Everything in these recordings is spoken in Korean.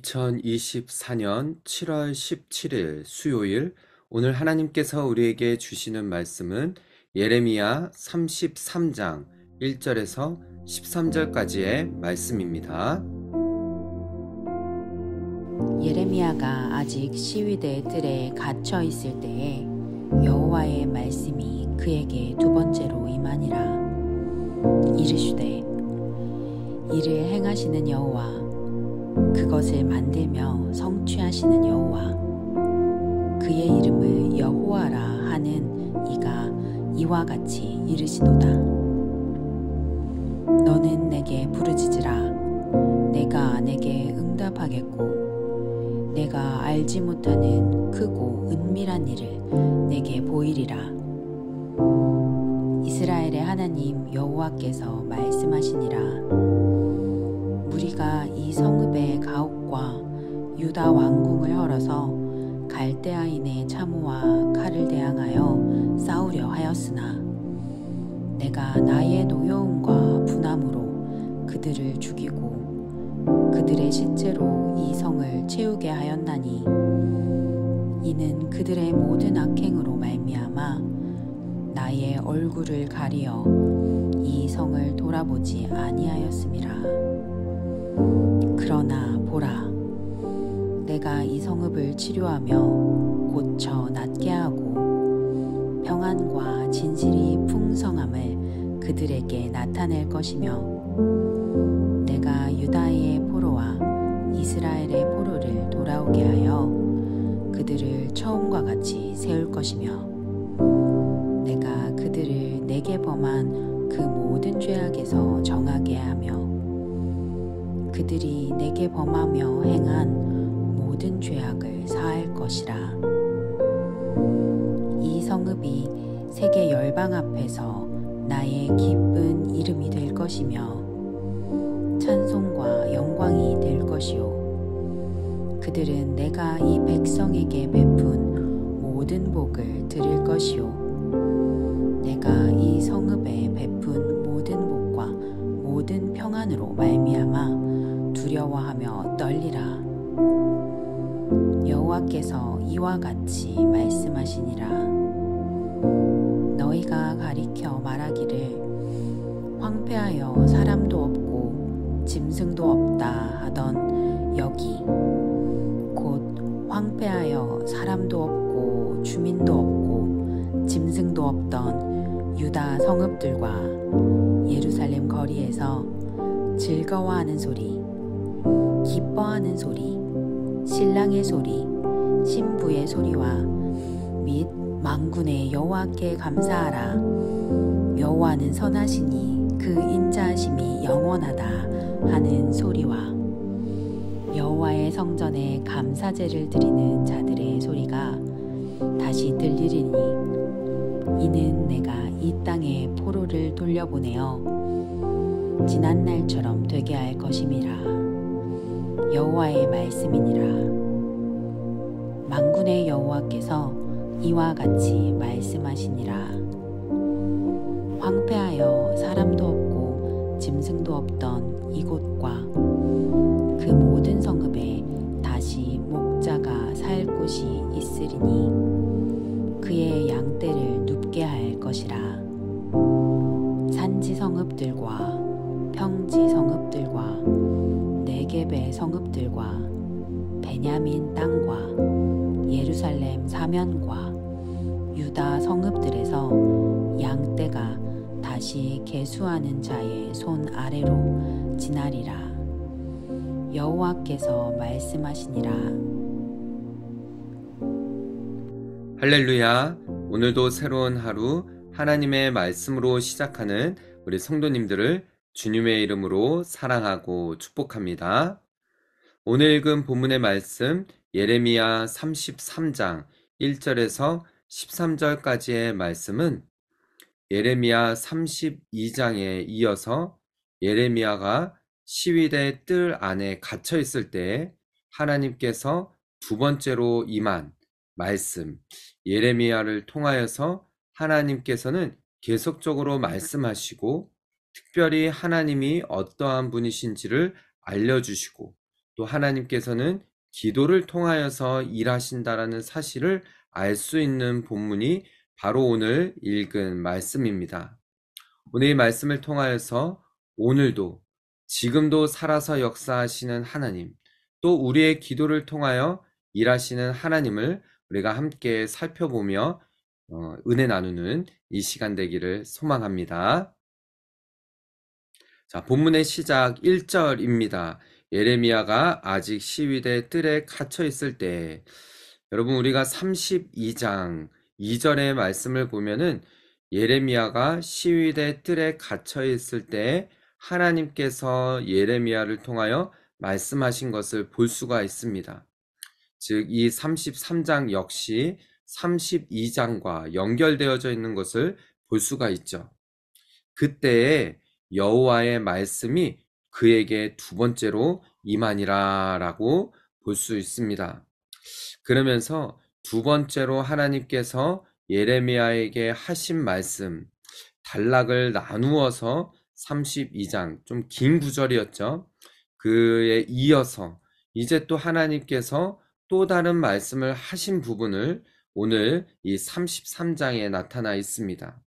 2024년 7월 17일 수요일, 오늘 하나님께서 우리에게 주시는 말씀은 예레미야 33장 1절에서 13절까지의 말씀입니다. 예레미야가 아직 시위대 뜰에 갇혀 있을 때에 여호와의 말씀이 그에게 두 번째로 임하니라. 이르시되, 이를 행하시는 여호와, 그것을 만들며 성취하시는 여호와, 그의 이름을 여호와라 하는 이가 이와 같이 이르시도다. 너는 내게 부르짖으라. 내가 내게 응답하겠고, 내가 알지 못하는 크고 은밀한 일을 내게 보이리라. 이스라엘의 하나님 여호와께서 말씀하시니라. 무리가 이 성읍의 가옥과 유다 왕궁을 헐어서 갈대아인의 차무와 칼을 대항하여 싸우려 하였으나, 내가 나의 노여움과 분함으로 그들을 죽이고 그들의 시체로 이 성을 채우게 하였나니, 이는 그들의 모든 악행으로 말미암아 나의 얼굴을 가리어 이 성을 돌아보지 아니하였음이라. 그러나 보라, 내가 이 성읍을 치료하며 고쳐 낫게 하고 평안과 진실이 풍성함을 그들에게 나타낼 것이며, 내가 유다의 포로와 이스라엘의 포로를 돌아오게 하여 그들을 처음과 같이 세울 것이며, 내가 그들을 내게 범한 그 모든 죄악에서 정하게 하며, 그들이 내게 범하며 행한 모든 죄악을 사할 것이라. 이 성읍이 세계 열방 앞에서 나의 기쁜 이름이 될 것이며 찬송과 영광이 될 것이요, 그들은 내가 이 백성에게 베푼 모든 복을 들을 것이요, 내가 이 성읍에 베푼 모든 복과 모든 평안으로 말미암아 두려워하며 떨리라. 여호와께서 이와 같이 말씀하시니라. 너희가 가리켜 말하기를, 황폐하여 사람도 없고 짐승도 없다 하던 여기, 곧 황폐하여 사람도 없고 주민도 없고 짐승도 없던 유다 성읍들과 예루살렘 거리에서 즐거워하는 소리, 기뻐하는 소리, 신랑의 소리, 신부의 소리와 및 만군의 여호와께 감사하라. 여호와는 선하시니 그 인자하심이 영원하다 하는 소리와 여호와의 성전에 감사제를 드리는 자들의 소리가 다시 들리리니, 이는 내가 이 땅에 포로를 돌려보내어 지난 날처럼 되게 할 것임이라. 여호와의 말씀이니라. 만군의 여호와께서 이와 같이 말씀하시니라. 황폐하여 사람도 없고 짐승도 없던 이곳과 그 모든 성읍에 다시 목자가 살 곳이 있으리니, 그의 양떼를 눕게 할 것이라. 산지 성읍들과 평지 성읍들과 네겝의 성읍들과 베냐민 땅과 예루살렘 사면과 유다 성읍들에서 양떼가 다시 계수하는 자의 손 아래로 지나리라. 여호와께서 말씀하시니라. 할렐루야. 오늘도 새로운 하루 하나님의 말씀으로 시작하는 우리 성도님들을 주님의 이름으로 사랑하고 축복합니다. 오늘 읽은 본문의 말씀 예레미야 33장 1절에서 13절까지의 말씀은 예레미야 32장에 이어서 예레미야가 시위대 뜰 안에 갇혀 있을 때 하나님께서 두 번째로 임한 말씀, 예레미야를 통하여서 하나님께서는 계속적으로 말씀하시고 특별히 하나님이 어떠한 분이신지를 알려주시고 또 하나님께서는 기도를 통하여서 일하신다라는 사실을 알 수 있는 본문이 바로 오늘 읽은 말씀입니다. 오늘 이 말씀을 통하여서 오늘도 지금도 살아서 역사하시는 하나님, 또 우리의 기도를 통하여 일하시는 하나님을 우리가 함께 살펴보며 은혜 나누는 이 시간 되기를 소망합니다. 자, 본문의 시작 1절입니다. 예레미야가 아직 시위대 뜰에 갇혀 있을 때, 여러분 우리가 32장 2절의 말씀을 보면은 예레미야가 시위대 뜰에 갇혀 있을 때 하나님께서 예레미야를 통하여 말씀하신 것을 볼 수가 있습니다. 즉, 이 33장 역시 32장과 연결되어져 있는 것을 볼 수가 있죠. 그때에 여호와의 말씀이 그에게 두 번째로 임하니라 라고 볼 수 있습니다. 그러면서 두 번째로 하나님께서 예레미야에게 하신 말씀, 단락을 나누어서 32장, 좀 긴 구절이었죠. 그에 이어서 이제 또 하나님께서 또 다른 말씀을 하신 부분을 오늘 이 33장에 나타나 있습니다.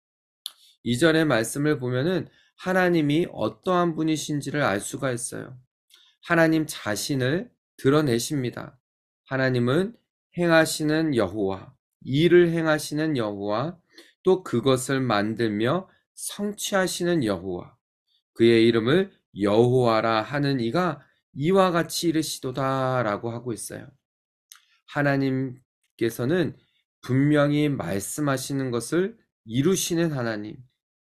이전의 말씀을 보면은 하나님이 어떠한 분이신지를 알 수가 있어요. 하나님 자신을 드러내십니다. 하나님은 행하시는 여호와, 일을 행하시는 여호와, 또 그것을 만들며 성취하시는 여호와, 그의 이름을 여호와라 하는 이가 이와 같이 이르시도다 라고 하고 있어요. 하나님께서는 분명히 말씀하시는 것을 이루시는 하나님,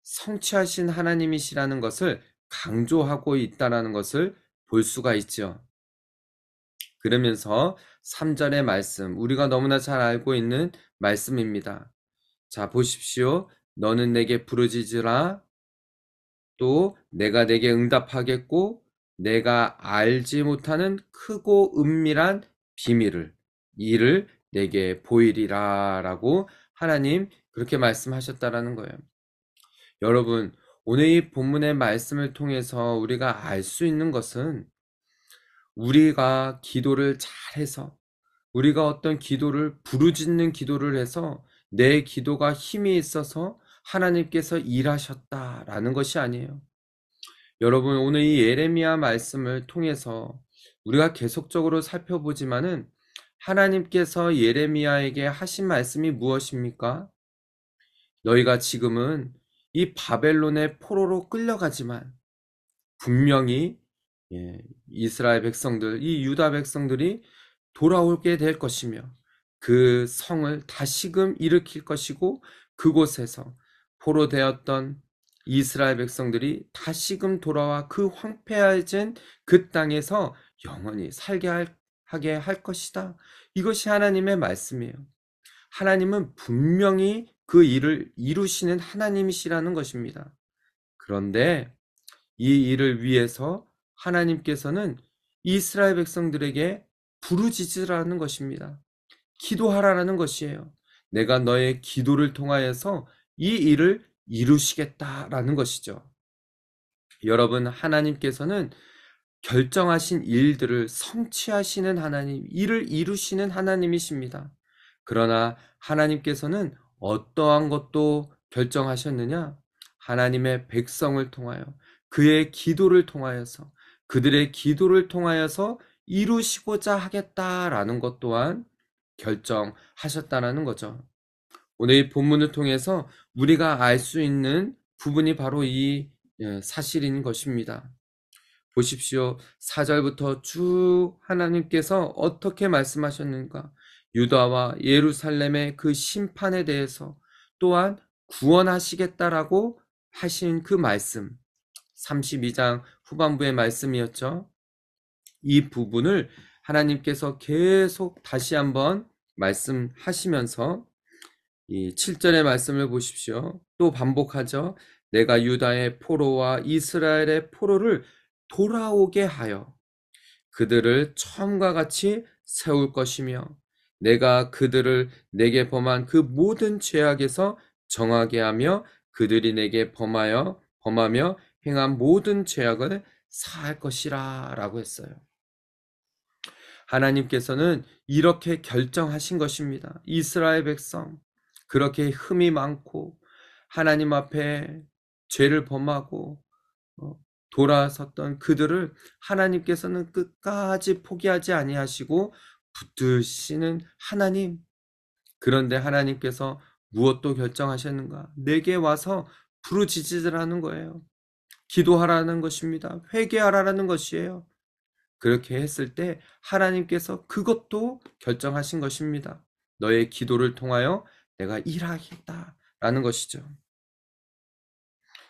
성취하신 하나님이시라는 것을 강조하고 있다는 것을 볼 수가 있죠. 그러면서 3절의 말씀, 우리가 너무나 잘 알고 있는 말씀입니다. 자, 보십시오. 너는 내게 부르짖으라. 또 내가 내게 응답하겠고 내가 알지 못하는 크고 은밀한 비밀을 이를 내게 보이리라 라고 하나님 그렇게 말씀하셨다라는 거예요. 여러분, 오늘 이 본문의 말씀을 통해서 우리가 알 수 있는 것은 우리가 기도를 잘해서 우리가 어떤 기도를 부르짖는 기도를 해서 내 기도가 힘이 있어서 하나님께서 일하셨다라는 것이 아니에요. 여러분, 오늘 이 예레미야 말씀을 통해서 우리가 계속적으로 살펴보지만은 하나님께서 예레미야에게 하신 말씀이 무엇입니까? 너희가 지금은 이 바벨론의 포로로 끌려가지만 분명히 이스라엘 백성들, 이 유다 백성들이 돌아오게 될 것이며 그 성을 다시금 일으킬 것이고 그곳에서 포로되었던 이스라엘 백성들이 다시금 돌아와 그 황폐해진 그 땅에서 영원히 하게 할 것이다. 이것이 하나님의 말씀이에요. 하나님은 분명히 그 일을 이루시는 하나님이시라는 것입니다. 그런데 이 일을 위해서 하나님께서는 이스라엘 백성들에게 부르짖으라는 것입니다. 기도하라는 것이에요. 내가 너의 기도를 통하여서 이 일을 이루시겠다라는 것이죠. 여러분, 하나님께서는 결정하신 일들을 성취하시는 하나님, 일을 이루시는 하나님이십니다. 그러나 하나님께서는 어떠한 것도 결정하셨느냐? 하나님의 백성을 통하여 그의 기도를 통하여서 그들의 기도를 통하여서 이루시고자 하겠다라는 것 또한 결정하셨다라는 거죠. 오늘 이 본문을 통해서 우리가 알 수 있는 부분이 바로 이 사실인 것입니다. 보십시오. 4절부터 쭉 하나님께서 어떻게 말씀하셨는가? 유다와 예루살렘의 그 심판에 대해서 또한 구원하시겠다라고 하신 그 말씀, 32장 후반부의 말씀이었죠. 이 부분을 하나님께서 계속 다시 한번 말씀하시면서 이 7절의 말씀을 보십시오. 또 반복하죠. 내가 유다의 포로와 이스라엘의 포로를 돌아오게 하여 그들을 처음과 같이 세울 것이며 내가 그들을 내게 범한 그 모든 죄악에서 정하게 하며 그들이 내게 범하며 행한 모든 죄악을 사할 것이라 라고 했어요. 하나님께서는 이렇게 결정하신 것입니다. 이스라엘 백성, 그렇게 흠이 많고 하나님 앞에 죄를 범하고 돌아섰던 그들을 하나님께서는 끝까지 포기하지 아니하시고 붙드시는 하나님. 그런데 하나님께서 무엇도 결정하셨는가? 내게 와서 부르짖으라는 거예요. 기도하라는 것입니다. 회개하라는 것이에요. 그렇게 했을 때 하나님께서 그것도 결정하신 것입니다. 너의 기도를 통하여 내가 일하겠다라는 것이죠.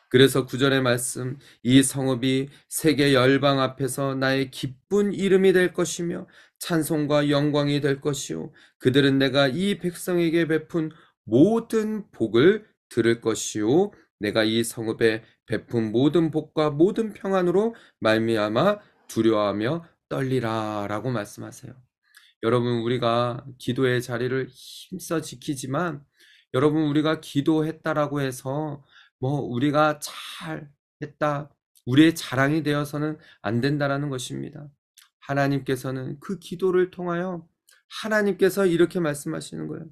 그래서 9절의 말씀, 이 성읍이 세계 열방 앞에서 나의 기쁜 이름이 될 것이며 찬송과 영광이 될 것이요 그들은 내가 이 백성에게 베푼 모든 복을 들을 것이요 내가 이 성읍에 베푼 모든 복과 모든 평안으로 말미암아 두려워하며 떨리라 라고 말씀하세요. 여러분, 우리가 기도의 자리를 힘써 지키지만 여러분, 우리가 기도했다라고 해서 우리가 잘했다, 우리의 자랑이 되어서는 안 된다라는 것입니다. 하나님께서는 그 기도를 통하여 하나님께서 이렇게 말씀하시는 거예요.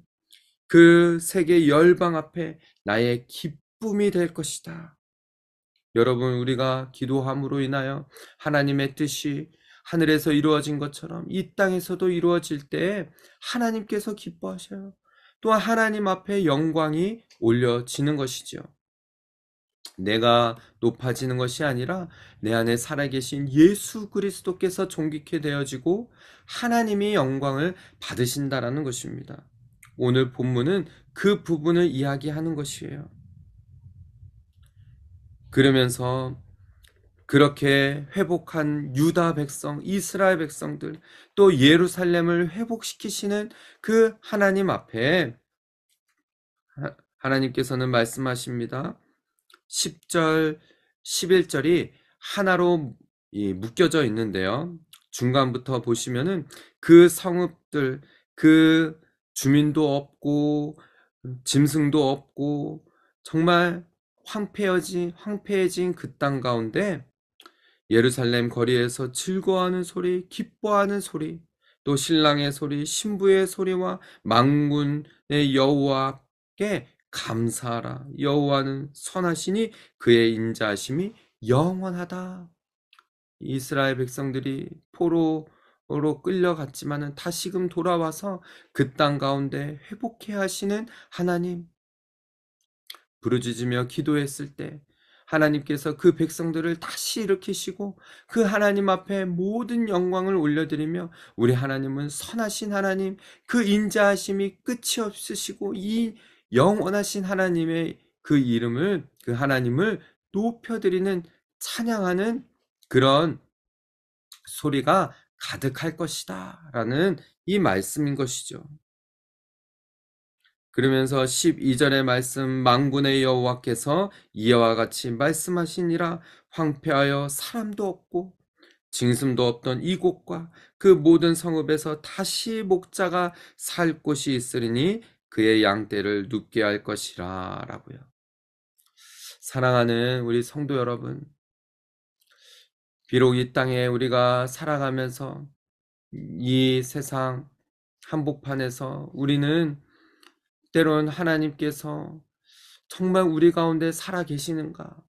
그 세계 열방 앞에 나의 기쁨이 될 것이다. 여러분, 우리가 기도함으로 인하여 하나님의 뜻이 하늘에서 이루어진 것처럼 이 땅에서도 이루어질 때 하나님께서 기뻐하셔요. 또한 하나님 앞에 영광이 올려지는 것이죠. 내가 높아지는 것이 아니라 내 안에 살아계신 예수 그리스도께서 존귀케 되어지고 하나님이 영광을 받으신다라는 것입니다. 오늘 본문은 그 부분을 이야기하는 것이에요. 그러면서 그렇게 회복한 유다 백성, 이스라엘 백성들, 또 예루살렘을 회복시키시는 그 하나님 앞에 하나님께서는 말씀하십니다. 10절, 11절이 하나로 묶여져 있는데요. 중간부터 보시면은 그 성읍들, 그 주민도 없고 짐승도 없고 정말 황폐해진 그 땅 가운데 예루살렘 거리에서 즐거워하는 소리, 기뻐하는 소리, 또 신랑의 소리, 신부의 소리와 만군의 여호와께 감사하라. 여호와는 선하시니 그의 인자하심이 영원하다. 이스라엘 백성들이 포로로 끌려갔지만은 다시금 돌아와서 그 땅 가운데 회복해 하시는 하나님, 부르짖으며 기도했을 때 하나님께서 그 백성들을 다시 일으키시고 그 하나님 앞에 모든 영광을 올려드리며 우리 하나님은 선하신 하나님, 그 인자하심이 끝이 없으시고 이 영원하신 하나님의 그 이름을, 그 하나님을 높여드리는, 찬양하는 그런 소리가 가득할 것이다 라는 이 말씀인 것이죠. 그러면서 12절의 말씀, 만군의 여호와께서 이와 같이 말씀하시니라. 황폐하여 사람도 없고 짐승도 없던 이곳과 그 모든 성읍에서 다시 목자가 살 곳이 있으리니 그의 양떼를 눕게 할 것이라 라고요. 사랑하는 우리 성도 여러분, 비록 이 땅에 우리가 살아가면서 이 세상 한복판에서 우리는 때론 하나님께서 정말 우리 가운데 살아 계시는가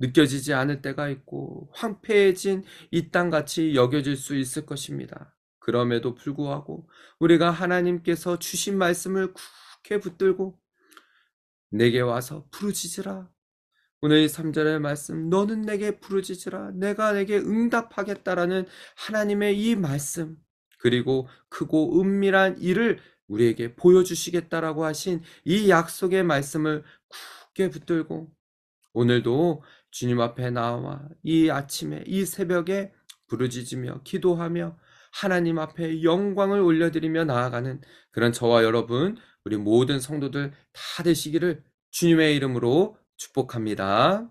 느껴지지 않을 때가 있고 황폐해진 이 땅같이 여겨질 수 있을 것입니다. 그럼에도 불구하고 우리가 하나님께서 주신 말씀을 굳게 붙들고 내게 와서 부르짖으라. 오늘 3절의 말씀, 너는 내게 부르짖으라. 내가 내게 응답하겠다라는 하나님의 이 말씀, 그리고 크고 은밀한 일을 우리에게 보여주시겠다라고 하신 이 약속의 말씀을 굳게 붙들고 오늘도 주님 앞에 나와 이 아침에, 이 새벽에 부르짖으며 기도하며 하나님 앞에 영광을 올려드리며 나아가는 그런 저와 여러분, 우리 모든 성도들 다 되시기를 주님의 이름으로 축복합니다.